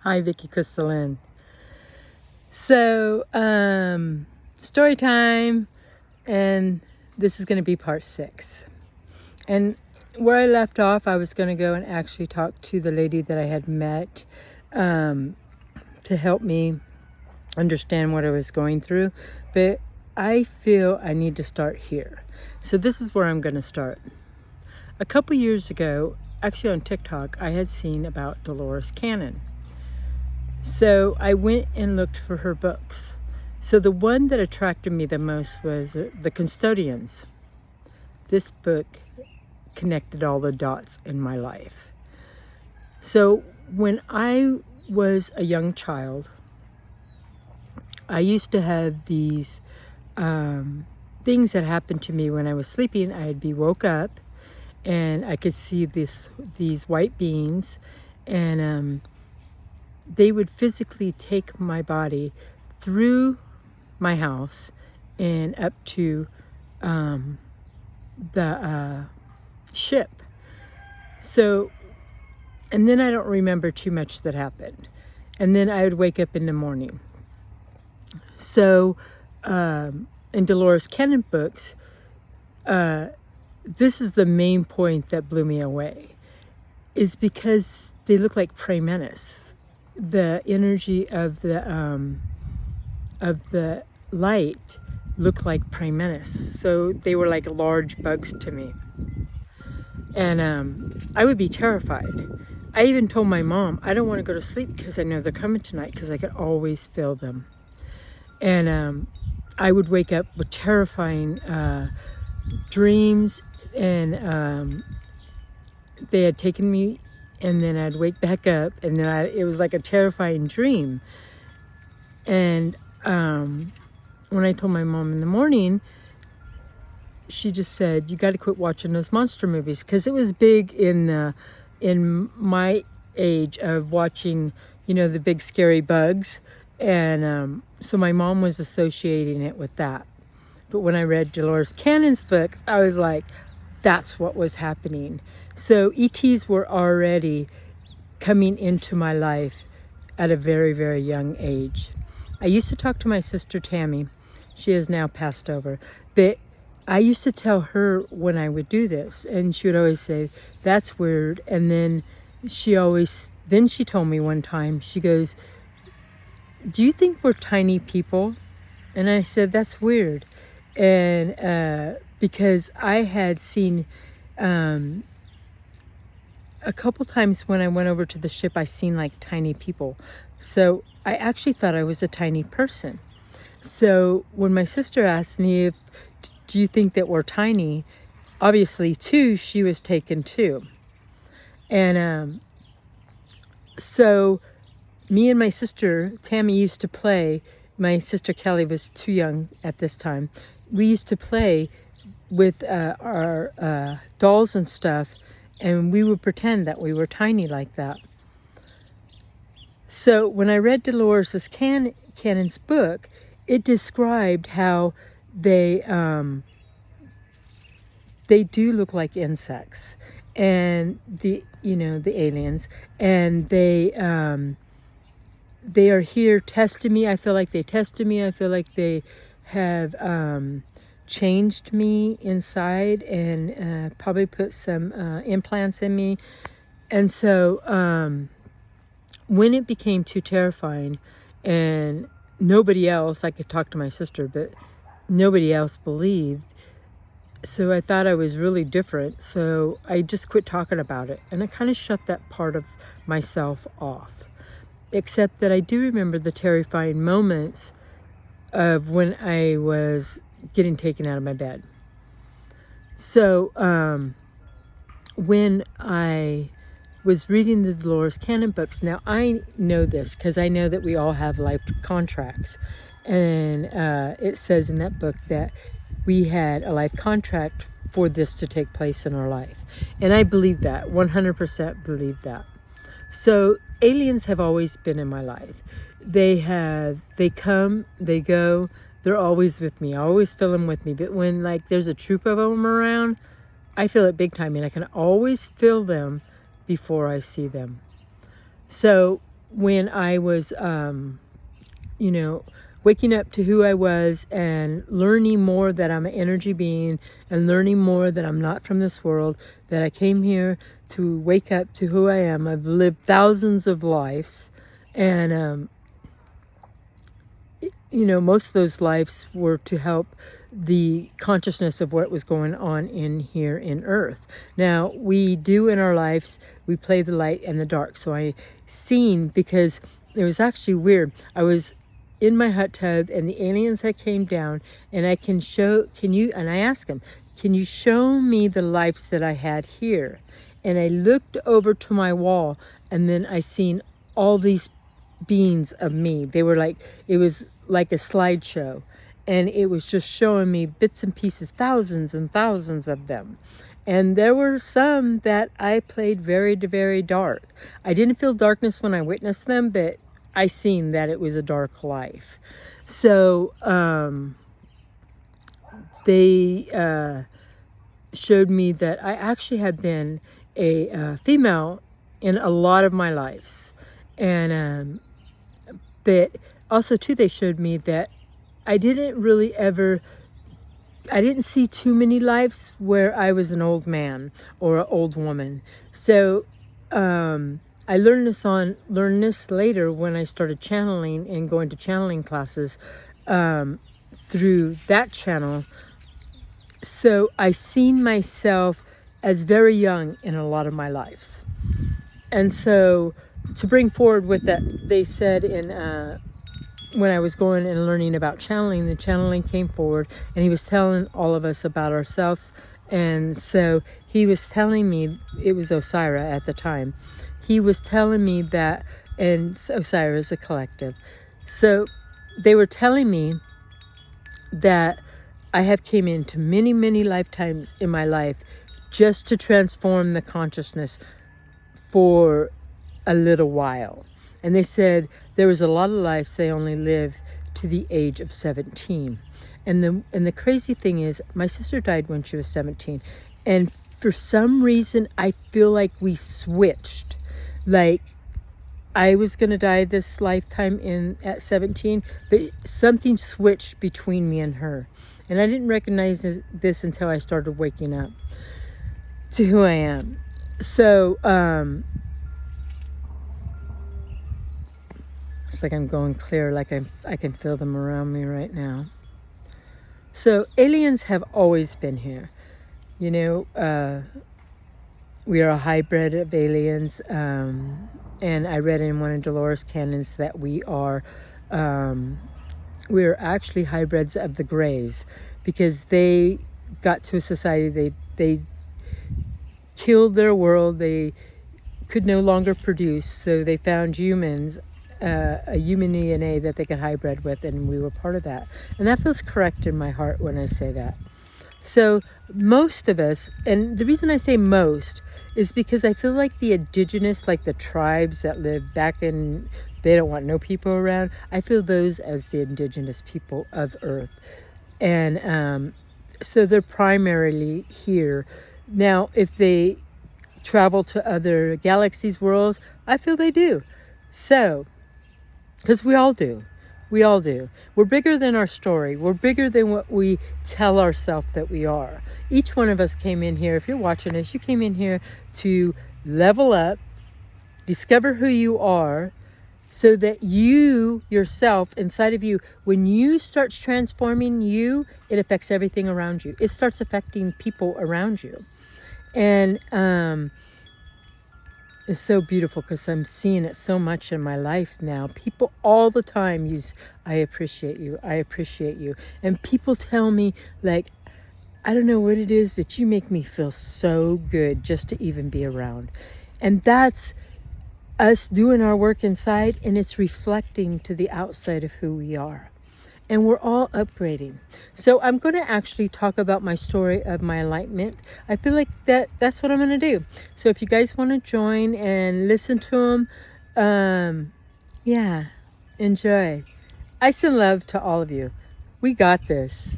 Hi, vickiecrystalynn. So, story time, and this is going to be part 6. And where I left off, I was going to go and actually talk to the lady that I had met to help me understand what I was going through. But I feel I need to start here. So this is where I'm going to start. A couple years ago, actually on TikTok, I had seen about Dolores Cannon. So I went and looked for her books. So the one that attracted me the most was The Custodians. This book connected all the dots in my life. So when I was a young child, I used to have these things that happened to me when I was sleeping. I'd be woke up and I could see these white beings, and they would physically take my body through my house and up to the ship. So, and then I don't remember too much that happened. And then I would wake up in the morning. So, in Dolores Cannon books, this is the main point that blew me away, is because they look like praying mantis. The energy of the light looked like praying mantis. So they were like large bugs to me. And I would be terrified. I even told my mom, I don't want to go to sleep because I know they're coming tonight, because I could always feel them. And I would wake up with terrifying dreams, and they had taken me, and then I'd wake back up, and then it was like a terrifying dream. And when I told my mom in the morning, she just said, you got to quit watching those monster movies, because it was big in my age of watching, the big scary bugs. And so my mom was associating it with that. But when I read Dolores Cannon's book, I was like, that's what was happening. So ETs were already coming into my life at a very, very young age. I used to talk to my sister Tammy. She has now passed over. But I used to tell her when I would do this, and she would always say, that's weird. And then she told me one time, she goes, do you think we're tiny people? And I said, that's weird. And because I had seen a couple times when I went over to the ship, I seen like tiny people. So I actually thought I was a tiny person. So when my sister asked me, do you think that we're tiny? Obviously, too, she was taken too. And so me and my sister, Tammy, used to play. My sister Kelly was too young at this time. We used to play with our dolls and stuff, and we would pretend that we were tiny like that. So when I read Dolores Cannon's book, it described how they do look like insects, and the aliens, and they are here testing me. I feel like they tested me. I feel like they have changed me inside, and probably put some implants in me. And so when it became too terrifying, and nobody else, I could talk to my sister, but nobody else believed. So I thought I was really different. So I just quit talking about it. And I kind of shut that part of myself off. Except that I do remember the terrifying moments of when I was getting taken out of my bed. So when I was reading the Dolores Cannon books, now I know this because I know that we all have life contracts. And it says in that book that we had a life contract for this to take place in our life. And I believe that, 100% believe that. So aliens have always been in my life. They come, they go, they're always with me. I always feel them with me. But when there's a troop of them around, I feel it big time, and I can always feel them before I see them. So when I was, waking up to who I was and learning more that I'm an energy being and learning more that I'm not from this world, that I came here to wake up to who I am. I've lived thousands of lives, and most of those lives were to help the consciousness of what was going on in here in Earth. Now, we do in our lives, we play the light and the dark. So I seen, because it was actually weird. I was in my hot tub and the aliens had came down, and I and I asked them, can you show me the lives that I had here? And I looked over to my wall, and then I seen all these beings of me. They were like, it was like a slideshow, and it was just showing me bits and pieces, thousands and thousands of them. And there were some that I played very, very dark. I didn't feel darkness when I witnessed them, but I seen that it was a dark life. So they showed me that I actually had been a female in a lot of my lives. And but also too, they showed me that I didn't see too many lives where I was an old man or an old woman. So I learned this later when I started channeling and going to channeling classes through that channel. So I seen myself as very young in a lot of my lives. And so to bring forward with that, they said when I was going and learning about channeling, the channeling came forward, and he was telling all of us about ourselves. And so he was telling me, it was Osira at the time, he was telling me that, and Osira is a collective. So they were telling me that I have came into many, many lifetimes in my life just to transform the consciousness for a little while. And they said there was a lot of lives they only live to the age of 17. And the crazy thing is, my sister died when she was 17. And for some reason, I feel like we switched. Like, I was going to die this lifetime at 17, but something switched between me and her. And I didn't recognize this until I started waking up to who I am. So, it's like I'm going clear, like I can feel them around me right now. So aliens have always been here. We are a hybrid of aliens. And I read in one of Dolores' canons that we are actually hybrids of the Greys, because they got to a society, they killed their world, they could no longer produce, so they found humans, a human DNA that they could hybrid with, and we were part of that. And that feels correct in my heart when I say that. So most of us, and the reason I say most is because I feel like the indigenous, like the tribes that live back in, they don't want no people around. I feel those as the indigenous people of Earth. And so they're primarily here. Now, if they travel to other galaxies, worlds, I feel they do. So, because we all do. We all do. We're bigger than our story. We're bigger than what we tell ourselves that we are. Each one of us came in here, if you're watching this, you came in here to level up, discover who you are, so that you, yourself, inside of you, when you start transforming you, it affects everything around you. It starts affecting people around you. And it's so beautiful because I'm seeing it so much in my life now. People all the time use, I appreciate you, I appreciate you. And people tell me, like, I don't know what it is, but you make me feel so good just to even be around. And that's us doing our work inside, and it's reflecting to the outside of who we are. And we're all upgrading. So I'm going to actually talk about my story of my enlightenment. I feel like that's what I'm going to do. So if you guys want to join and listen to them, yeah, enjoy. I send love to all of you. We got this.